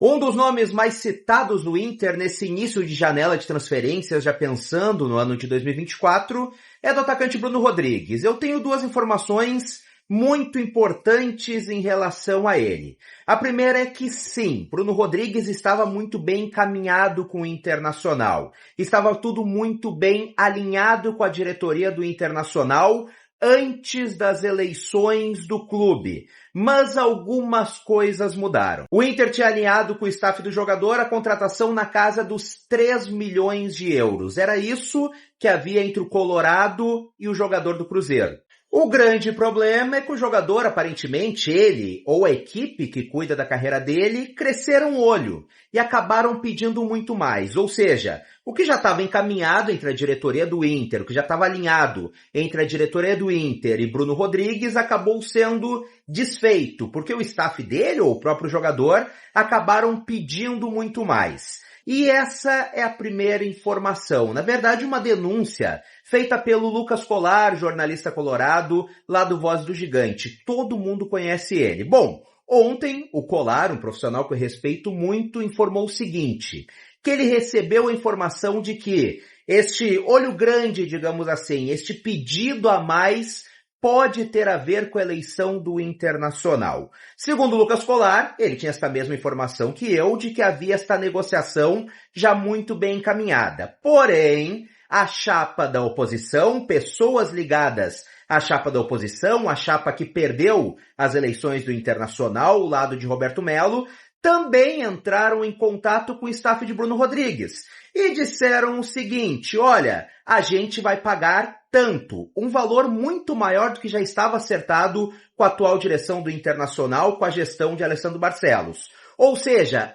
Um dos nomes mais citados do Inter nesse início de janela de transferências, já pensando no ano de 2024, é do atacante Bruno Rodrigues. Eu tenho duas informações muito importantes em relação a ele. A primeira é que sim, Bruno Rodrigues estava muito bem encaminhado com o Internacional. Estava tudo muito bem alinhado com a diretoria do Internacional antes das eleições do clube, mas algumas coisas mudaram. O Inter tinha alinhado com o staff do jogador a contratação na casa dos 3 milhões de euros. Era isso que havia entre o Colorado e o jogador do Cruzeiro. O grande problema é que o jogador, aparentemente, ele ou a equipe que cuida da carreira dele, cresceram o olho e acabaram pedindo muito mais. Ou seja, o que já estava encaminhado entre a diretoria do Inter, o que já estava alinhado entre a diretoria do Inter e Bruno Rodrigues, acabou sendo desfeito, porque o staff dele ou o próprio jogador acabaram pedindo muito mais. E essa é a primeira informação. Na verdade, uma denúncia feita pelo Lucas Colar, jornalista colorado, lá do Voz do Gigante. Todo mundo conhece ele. Bom, ontem o Colar, um profissional que eu respeito muito, informou o seguinte, que ele recebeu a informação de que este olho grande, digamos assim, este pedido a mais pode ter a ver com a eleição do Internacional. Segundo Lucas Colar, ele tinha esta mesma informação que eu, de que havia esta negociação já muito bem encaminhada. Porém, a chapa da oposição, pessoas ligadas à chapa da oposição, a chapa que perdeu as eleições do Internacional, o lado de Roberto Melo, também entraram em contato com o staff de Bruno Rodrigues e disseram o seguinte, olha, a gente vai pagar tanto, um valor muito maior do que já estava acertado com a atual direção do Internacional, com a gestão de Alessandro Barcelos. Ou seja,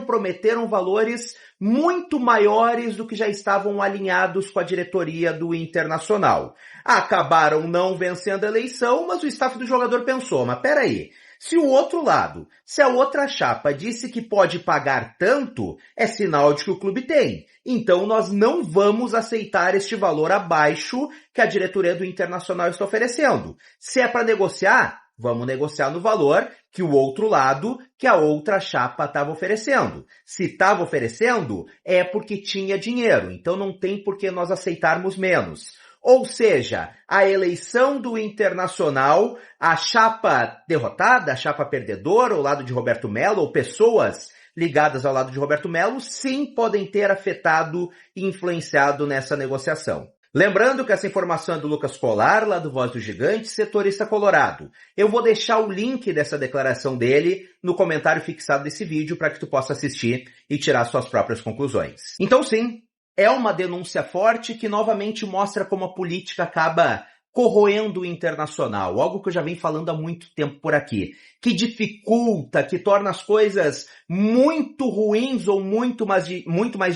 prometeram valores muito maiores do que já estavam alinhados com a diretoria do Internacional. Acabaram não vencendo a eleição, mas o staff do jogador pensou, mas peraí, se o outro lado, se a outra chapa disse que pode pagar tanto, é sinal de que o clube tem. Então nós não vamos aceitar este valor abaixo que a diretoria do Internacional está oferecendo. Se é para negociar, vamos negociar no valor que o outro lado, que a outra chapa estava oferecendo. Se estava oferecendo, é porque tinha dinheiro, então não tem por que nós aceitarmos menos. Ou seja, a eleição do Internacional, a chapa derrotada, a chapa perdedora, o lado de Roberto Melo, ou pessoas ligadas ao lado de Roberto Melo, sim podem ter afetado e influenciado nessa negociação. Lembrando que essa informação é do Lucas Colar, lá do Voz do Gigante, setorista colorado. Eu vou deixar o link dessa declaração dele no comentário fixado desse vídeo para que tu possa assistir e tirar suas próprias conclusões. Então sim, é uma denúncia forte que novamente mostra como a política acaba corroendo o Internacional, algo que eu já venho falando há muito tempo por aqui, que dificulta, que torna as coisas muito ruins ou muito mais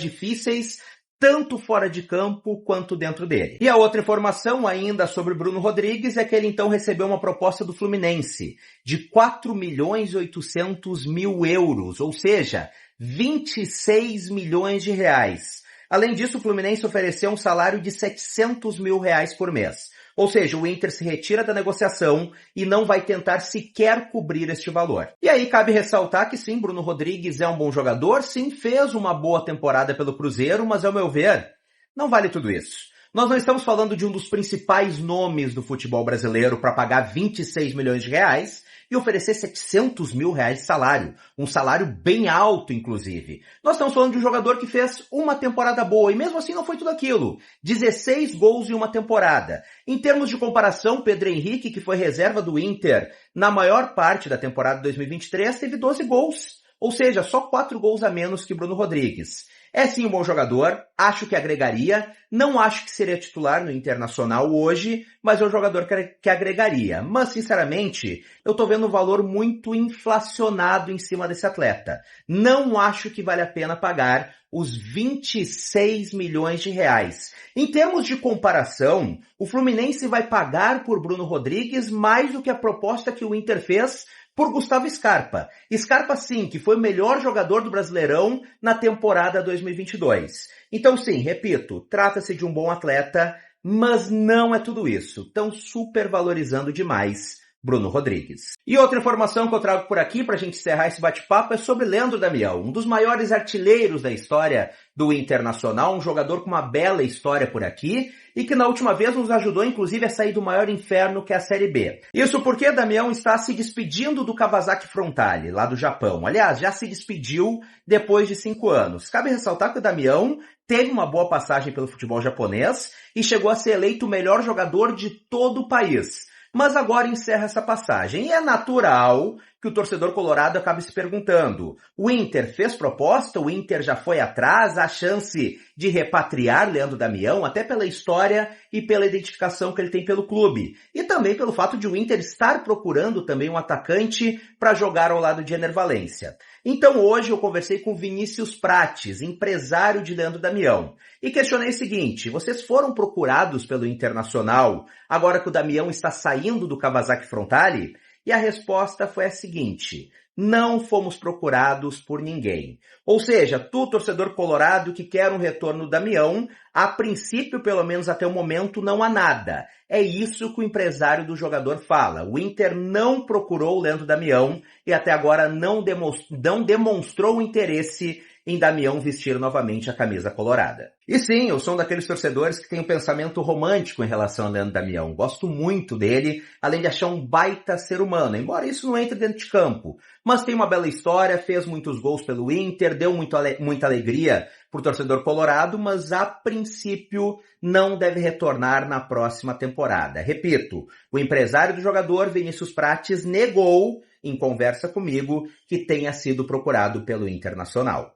difíceis, tanto fora de campo quanto dentro dele. E a outra informação ainda sobre Bruno Rodrigues é que ele então recebeu uma proposta do Fluminense de 4.800.000 euros, ou seja, 26 milhões de reais. Além disso, o Fluminense ofereceu um salário de 700 mil reais por mês. Ou seja, o Inter se retira da negociação e não vai tentar sequer cobrir este valor. E aí cabe ressaltar que sim, Bruno Rodrigues é um bom jogador, sim, fez uma boa temporada pelo Cruzeiro, mas ao meu ver, não vale tudo isso. Nós não estamos falando de um dos principais nomes do futebol brasileiro para pagar 26 milhões de reais e oferecer 700 mil reais de salário. Um salário bem alto, inclusive. Nós estamos falando de um jogador que fez uma temporada boa e mesmo assim não foi tudo aquilo. 16 gols em uma temporada. Em termos de comparação, Pedro Henrique, que foi reserva do Inter na maior parte da temporada de 2023, teve 12 gols. Ou seja, só 4 gols a menos que Bruno Rodrigues. É sim um bom jogador, acho que agregaria, não acho que seria titular no Internacional hoje, mas é um jogador que agregaria. Mas, sinceramente, eu tô vendo um valor muito inflacionado em cima desse atleta. Não acho que vale a pena pagar os 26 milhões de reais. Em termos de comparação, o Fluminense vai pagar por Bruno Rodrigues mais do que a proposta que o Inter fez por Gustavo Scarpa. Scarpa, sim, que foi o melhor jogador do Brasileirão na temporada 2022. Então, sim, repito, trata-se de um bom atleta, mas não é tudo isso. Estão supervalorizando demais Bruno Rodrigues. E outra informação que eu trago por aqui para a gente encerrar esse bate-papo é sobre Leandro Damião, um dos maiores artilheiros da história do Internacional, um jogador com uma bela história por aqui e que na última vez nos ajudou inclusive a sair do maior inferno que é a Série B. Isso porque Damião está se despedindo do Kawasaki Frontale, lá do Japão. Aliás, já se despediu depois de 5 anos. Cabe ressaltar que o Damião teve uma boa passagem pelo futebol japonês e chegou a ser eleito o melhor jogador de todo o país. Mas agora encerra essa passagem. E é natural que o torcedor colorado acabe se perguntando, o Inter fez proposta? O Inter já foi atrás? Há chance de repatriar Leandro Damião, até pela história e pela identificação que ele tem pelo clube. E também pelo fato de o Inter estar procurando também um atacante para jogar ao lado de Ener Valencia. Então hoje eu conversei com Vinícius Prates, empresário de Leandro Damião, e questionei o seguinte, vocês foram procurados pelo Internacional agora que o Damião está saindo do Kawasaki Frontale? E a resposta foi a seguinte, não fomos procurados por ninguém. Ou seja, tu, torcedor colorado que quer um retorno do Damião, a princípio, pelo menos até o momento, não há nada. É isso que o empresário do jogador fala. O Inter não procurou o Leandro Damião e até agora não demonstrou interesse em Damião vestir novamente a camisa colorada. E sim, eu sou um daqueles torcedores que tem um pensamento romântico em relação a Leandro Damião. Gosto muito dele, além de achar um baita ser humano, embora isso não entre dentro de campo. Mas tem uma bela história, fez muitos gols pelo Inter, deu muita alegria pro torcedor colorado, mas a princípio não deve retornar na próxima temporada. Repito, o empresário do jogador, Vinícius Prates, negou, em conversa comigo, que tenha sido procurado pelo Internacional.